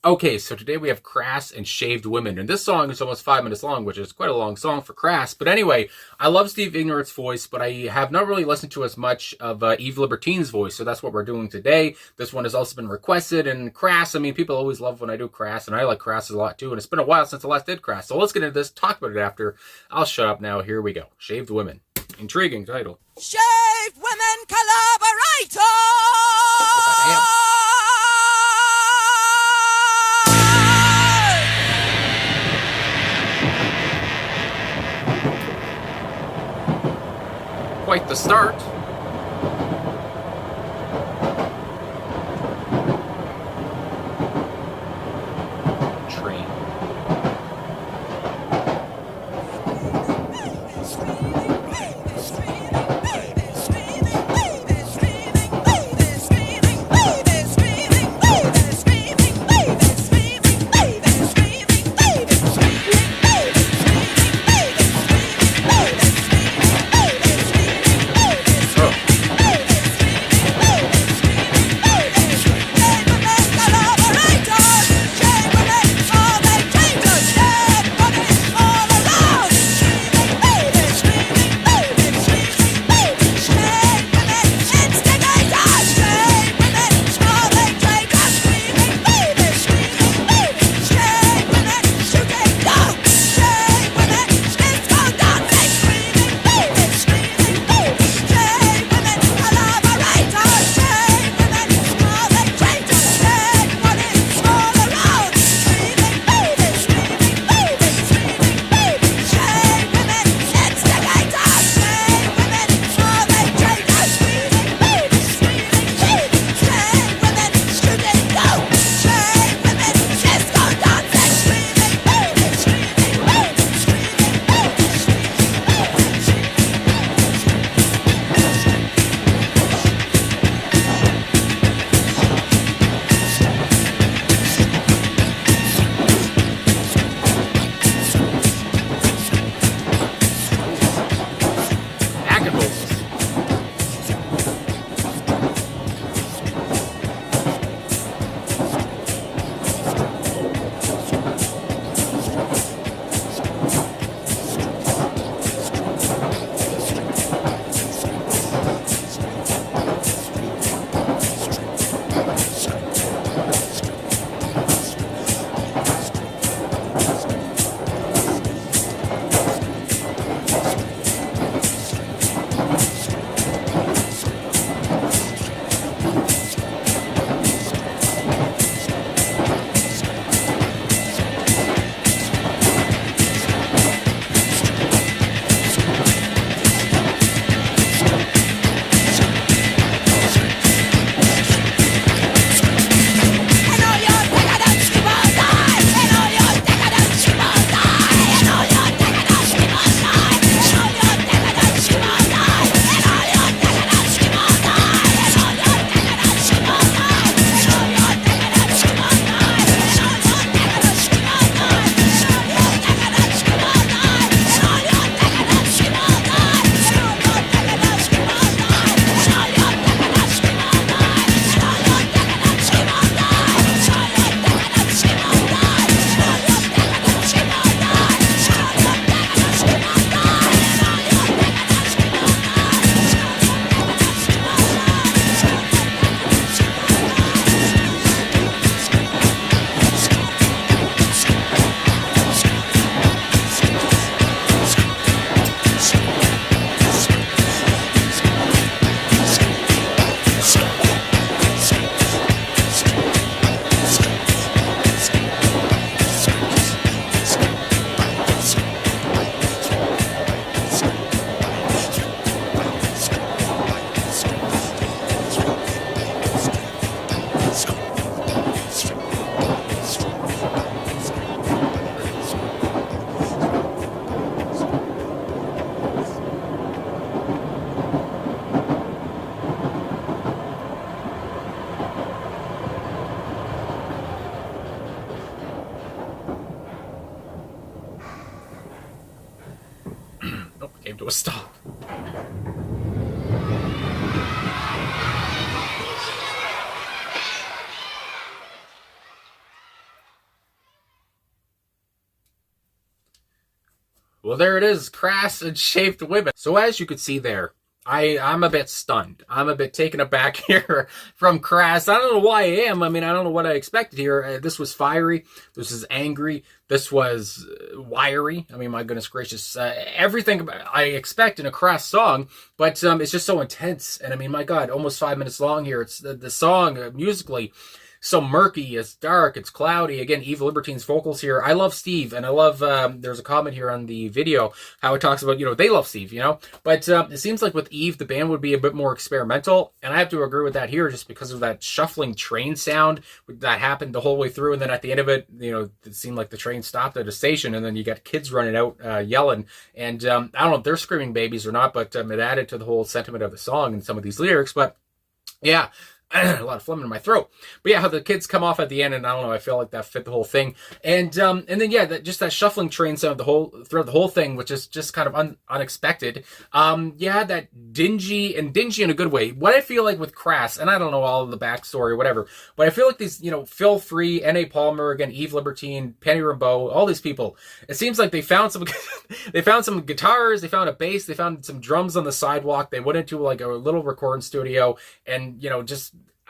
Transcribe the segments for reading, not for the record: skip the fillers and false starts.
Okay, so today we have Crass and Shaved Women, and this song is almost 5 minutes long, which is quite a long song for Crass. But anyway, I love Steve Ignorate's voice, but I have not really listened to as much of Eve Libertine's voice, so that's what we're doing today. This one has also been requested, and Crass, I mean, people always love when I do Crass, and I like Crass a lot too, and it's been a while since I last did Crass, so let's get into this, talk about it after. I'll shut up now, here we go. Shaved Women. Intriguing title. Shaved Women Collaborator! Damn. Quite the start. Train. Came to a stop. Well, there it is, Crass and Shaved Women. So as you could see there, I'm a bit stunned. I'm a bit taken aback here from Crass. I don't know why I am. I mean, I don't know what I expected here. This was fiery. This was angry. This was wiry. I mean, my goodness gracious. Everything I expect in a Crass song, but it's just so intense. And I mean, my God, almost 5 minutes long here. It's the song musically so murky, it's dark, it's cloudy. Again, Eve Libertine's vocals here. I love Steve, and I love, there's a comment here on the video, how it talks about, they love Steve, But it seems like with Eve, the band would be a bit more experimental, and I have to agree with that here just because of that shuffling train sound that happened the whole way through, and then at the end of it, it seemed like the train stopped at a station, and then you got kids running out, yelling, and I don't know if they're screaming babies or not, but it added to the whole sentiment of the song and some of these lyrics, but yeah, a lot of phlegm in my throat. But yeah, how the kids come off at the end, and I don't know, I feel like that fit the whole thing. And then yeah, just that shuffling train sound throughout the whole thing, which is just kind of unexpected. Yeah, that dingy in a good way. What I feel like with Crass, and I don't know all of the backstory or whatever, but I feel like these, Phil Free, N.A. Palmer, again, Eve Libertine, Penny Rimbaud, all these people, it seems like they found some guitars, they found a bass, they found some drums on the sidewalk, they went into like a little recording studio, and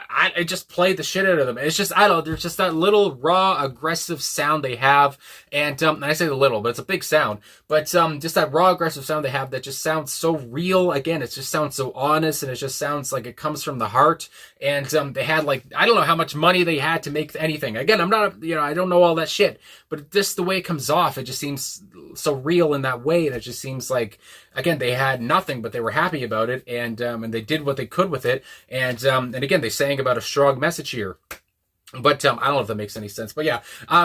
I just played the shit out of them. It's just, I don't know, there's just that little raw, aggressive sound they have. And I say the little, but it's a big sound. But just that raw, aggressive sound they have that just sounds so real. Again, it just sounds so honest, and it just sounds like it comes from the heart. And they had I don't know how much money they had to make anything. Again, I'm not, I don't know all that shit. But just the way it comes off, it just seems so real in that way. And it just seems like, again, they had nothing, but they were happy about it. And they did what they could with it. And again, they sang about a strong message here. But I don't know if that makes any sense. But yeah,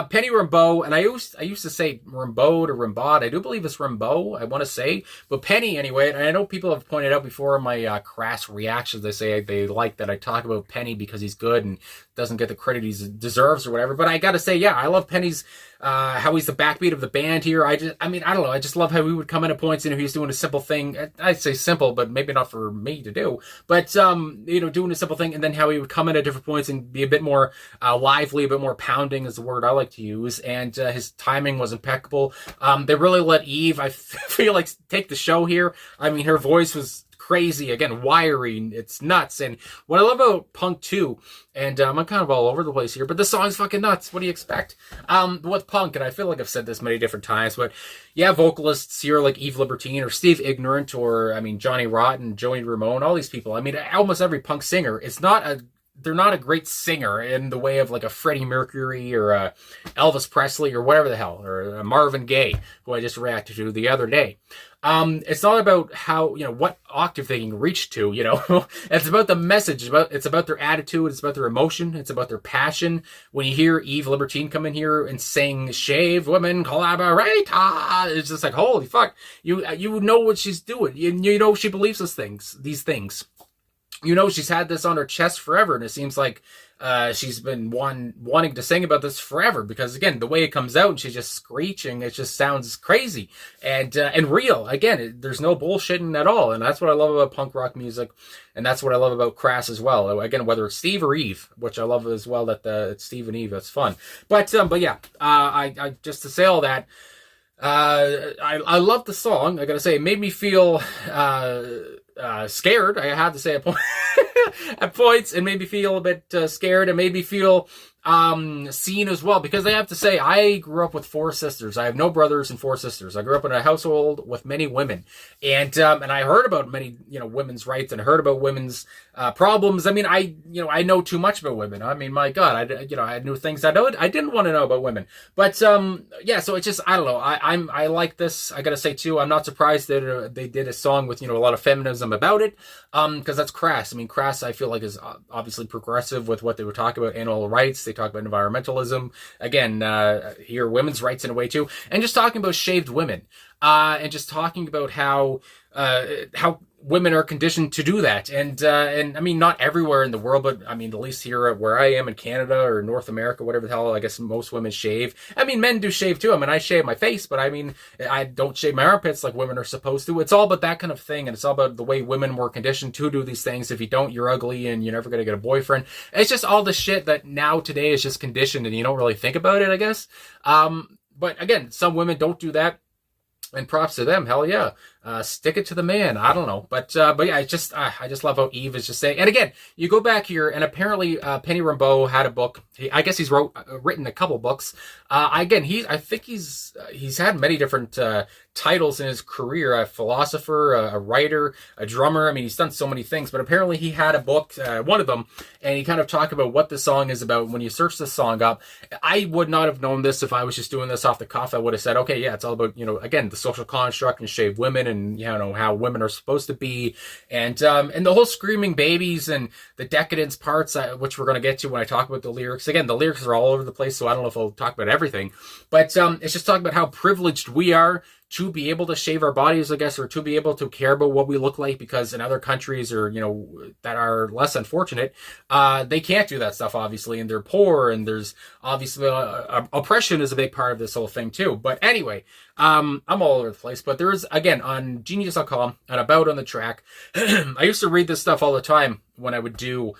Penny Rimbaud, and I used to say Rimbaud or Rimbaud. I do believe it's Rimbaud, I want to say. But Penny, anyway, and I know people have pointed out before in my Crass reactions, they say they like that I talk about Penny because he's good and doesn't get the credit he deserves or whatever. But I got to say, yeah, I love Penny's, how he's the backbeat of the band here. I don't know. I just love how he would come in at points, he's doing a simple thing. I'd say simple, but maybe not for me to do. But, doing a simple thing, and then how he would come in at different points and be a bit more lively, a bit more pounding is the word I like to use. And his timing was impeccable. They really let Eve, I feel like, take the show here. I mean, her voice was crazy, again, wiry, it's nuts. And what I love about Punk 2, and I'm kind of all over the place here, but the song's fucking nuts. What do you expect? With Punk, and I feel like I've said this many different times, but yeah, vocalists here like Eve Libertine or Steve Ignorant, or Johnny Rotten, Joey Ramone, all these people. Almost every punk singer, they're not a great singer in the way of like a Freddie Mercury or a Elvis Presley or whatever the hell, or a Marvin Gaye, who I just reacted to the other day. It's not about how, what octave they can reach to, It's about the message. It's about their attitude. It's about their emotion. It's about their passion. When you hear Eve Libertine come in here and sing "Shaved Women Collaborate," it's just like, holy fuck. You know what she's doing. You know she believes these things. She's had this on her chest forever, and it seems like she's been wanting to sing about this forever, because again, the way it comes out and she's just screeching, it just sounds crazy and real. Again, there's no bullshitting at all, and that's what I love about punk rock music, and that's what I love about Crass as well. Again, whether it's Steve or Eve, which I love as well, that it's Steve and Eve, that's fun. But yeah, I just to say all that, I love the song. I gotta say, it made me feel scared. I had to say at points, it made me feel a bit scared. It made me feel seen as well, because I have to say, I grew up with 4 sisters. I have no brothers and 4 sisters. I grew up in a household with many women, and I heard about many, women's rights, and I heard about women's problems. I know too much about women. My God, I knew things I didn't want to know about women. But yeah, so it's just, I don't know. I like this. I gotta say too, I'm not surprised that they did a song with a lot of feminism about it, because that's Crass. Crass, I feel like, is obviously progressive with what they would talk about, animal rights. They talk about environmentalism. Again, here, women's rights in a way too, and just talking about shaved women, and just talking about how women are conditioned to do that. And not everywhere in the world, but at least here where I am in Canada or North America, whatever the hell, I guess most women shave. Men do shave too. I shave my face, but I don't shave my armpits like women are supposed to. It's all about that kind of thing. And it's all about the way women were conditioned to do these things. If you don't, you're ugly and you're never going to get a boyfriend. It's just all the shit that now today is just conditioned, and you don't really think about it, I guess. But again, some women don't do that. And props to them. Hell yeah. Stick it to the man. I don't know. But yeah, I just love how Eve is just saying, and again, you go back here and apparently, Penny Rimbaud had a book. I guess he's written a couple books. Again, I think he's had many different, titles in his career, a philosopher, a writer, a drummer. I mean, he's done so many things, but apparently he had a book, one of them, and he kind of talked about what the song is about. When you search the song up, I would not have known this if I was just doing this off the cuff. I would have said, okay, yeah, it's all about, again, the social construct and shaved women and, how women are supposed to be. And the whole screaming babies and the decadence parts, which we're going to get to when I talk about the lyrics. Again, the lyrics are all over the place, so I don't know if I'll talk about everything, but it's just talking about how privileged we are to be able to shave our bodies, I guess, or to be able to care about what we look like, because in other countries, or that are less unfortunate, they can't do that stuff, obviously, and they're poor, and there's obviously oppression is a big part of this whole thing too. But anyway, I'm all over the place. But there is, again, on Genius.com, and About on the Track, I used to read this stuff all the time when I would do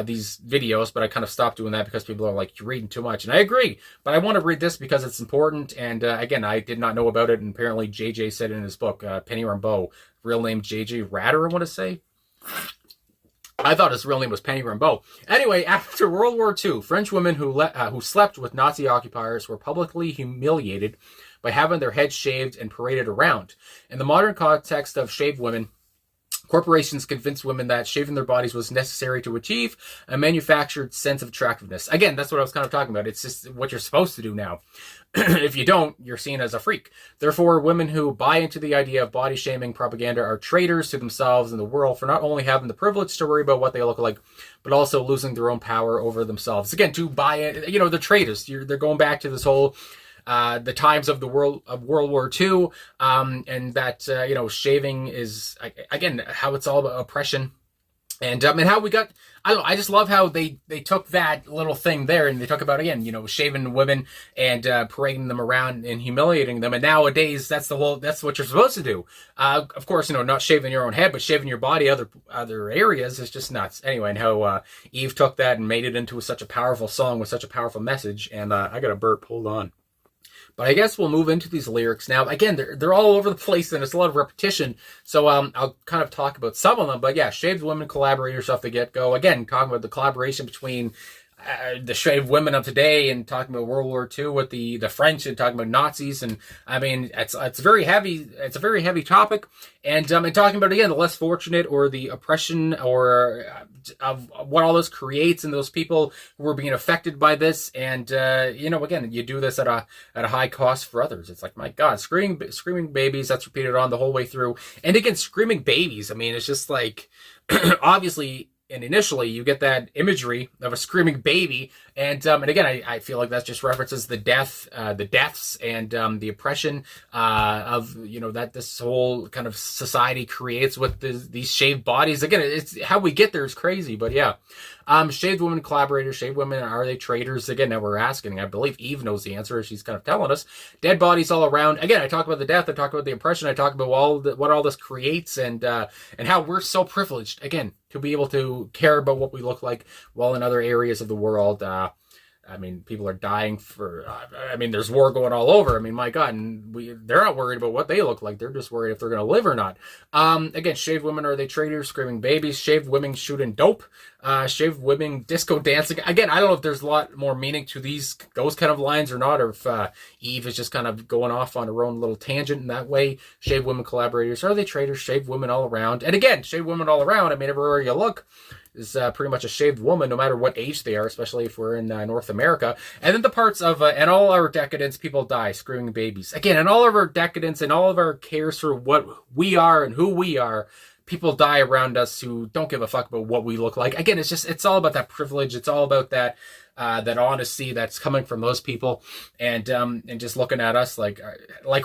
these videos, but I kind of stopped doing that because people are like, you're reading too much. And I agree, but I want to read this because it's important. And again, I did not know about it, and apparently JJ said in his book, Penny Rimbaud, real name JJ Ratter, I want to say. I thought his real name was Penny Rimbaud. Anyway, after World War II, French women who slept with Nazi occupiers were publicly humiliated by having their heads shaved and paraded around. In the modern context of shaved women, corporations convinced women that shaving their bodies was necessary to achieve a manufactured sense of attractiveness. Again, that's what I was kind of talking about. It's just what you're supposed to do now. If you don't, you're seen as a freak. Therefore, women who buy into the idea of body shaming propaganda are traitors to themselves and the world for not only having the privilege to worry about what they look like, but also losing their own power over themselves. Again, to buy it, they're traitors. They're going back to this whole the times of World War II, and that shaving is, again, how it's all about oppression, and how we got. I don't know. I just love how they took that little thing there and they talk about, again, shaving women and parading them around and humiliating them. And nowadays, that's what you're supposed to do. Of course, not shaving your own head, but shaving your body, other areas is just nuts. Anyway, and how Eve took that and made it into such a powerful song with such a powerful message. And I got a burp. Hold on. But I guess we'll move into these lyrics now. Again, they're all over the place, and it's a lot of repetition. So I'll kind of talk about some of them. But yeah, shaved women collaborators off the get-go. Again, talking about the collaboration between the shaved women of today and talking about World War II with the French and talking about Nazis. And I mean, it's very heavy. It's a very heavy topic. And talking about, again, the less fortunate or the oppression or of what all this creates and those people who are being affected by this. And, again, you do this at a high cost for others. It's like, my God, screaming babies, that's repeated on the whole way through. And again, screaming babies. I mean, it's just like, obviously, and initially you get that imagery of a screaming baby, and again, I feel like that just references the deaths and the oppression of that this whole kind of society creates with these shaved bodies. Again, it's how we get there is crazy, but yeah. Shaved women collaborators, shaved women, are they traitors? Again, now we're asking. I believe Eve knows the answer. She's kind of telling us. Dead bodies all around. Again, I talk about the death. I talk about the oppression. I talk about what all this creates, and how we're so privileged, again, to be able to care about what we look like, while in other areas of the world, I mean, people are dying for, there's war going all over. I mean, my God, and they're not worried about what they look like. They're just worried if they're going to live or not. Again, shaved women, are they traitors? Screaming babies. Shaved women shooting dope. Shaved women disco dancing. Again, I don't know if there's a lot more meaning to those kind of lines or not, or if Eve is just kind of going off on her own little tangent in that way. Shaved women collaborators, are they traitors? Shaved women all around. And again, shaved women all around. I mean, everywhere you look is pretty much a shaved woman, no matter what age they are, especially if we're in North America. And then the parts of, and all our decadence, people die, screaming babies. Again, and all of our decadence and all of our cares for what we are and who we are, people die around us who don't give a fuck about what we look like. Again, it's all about that privilege. It's all about that honesty that's coming from those people, and just looking at us like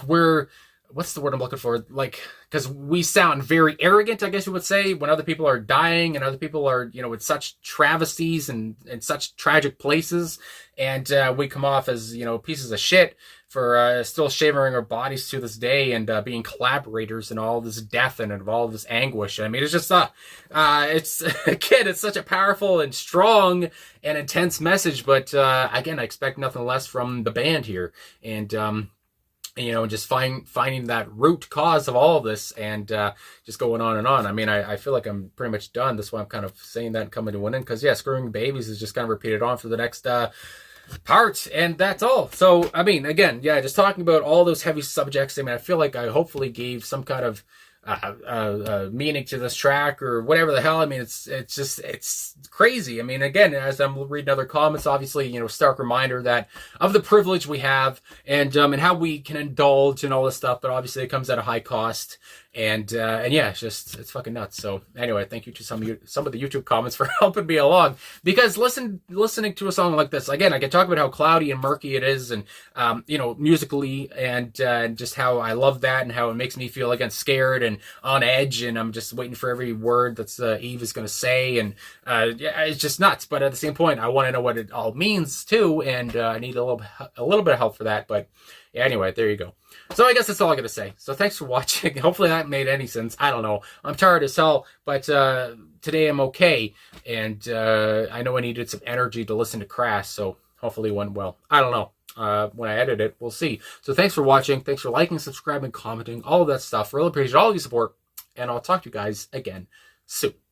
we're, what's the word I'm looking for? Like, because we sound very arrogant, I guess you would say, when other people are dying and other people are, with such travesties and such tragic places. And we come off as, pieces of shit for still shaving our bodies to this day and being collaborators in all this death and all this anguish. I mean, it's just, it's, again, it's such a powerful and strong and intense message. But again, I expect nothing less from the band here. And, just finding that root cause of all of this, and just going on and on. I mean, I feel like I'm pretty much done. That's why I'm kind of saying that and coming to an end, because yeah, screwing babies is just kind of repeated on for the next part, and that's all. So I mean, again, yeah, just talking about all those heavy subjects. I mean, I feel like I hopefully gave some kind of meaning to this track or whatever the hell. I mean, it's crazy. I mean, again, as I'm reading other comments, obviously, stark reminder that of the privilege we have, and how we can indulge and all this stuff, but obviously it comes at a high cost. And yeah, it's fucking nuts. So anyway, thank you to some of the YouTube comments for helping me along, because listening to a song like this, again, I can talk about how cloudy and murky it is, and musically, and just how I love that, and how it makes me feel again scared and on edge, and I'm just waiting for every word that's Eve is going to say, and yeah, it's just nuts. But at the same point, I want to know what it all means too, and I need a little bit of help for that. But yeah, anyway, there you go. So I guess that's all I got to say. So thanks for watching. Hopefully that made any sense. I don't know. I'm tired as hell, but today I'm okay. And I know I needed some energy to listen to Crass, so hopefully it went well. I don't know. When I edit it, we'll see. So thanks for watching. Thanks for liking, subscribing, commenting, all of that stuff. Really appreciate all of your support. And I'll talk to you guys again soon.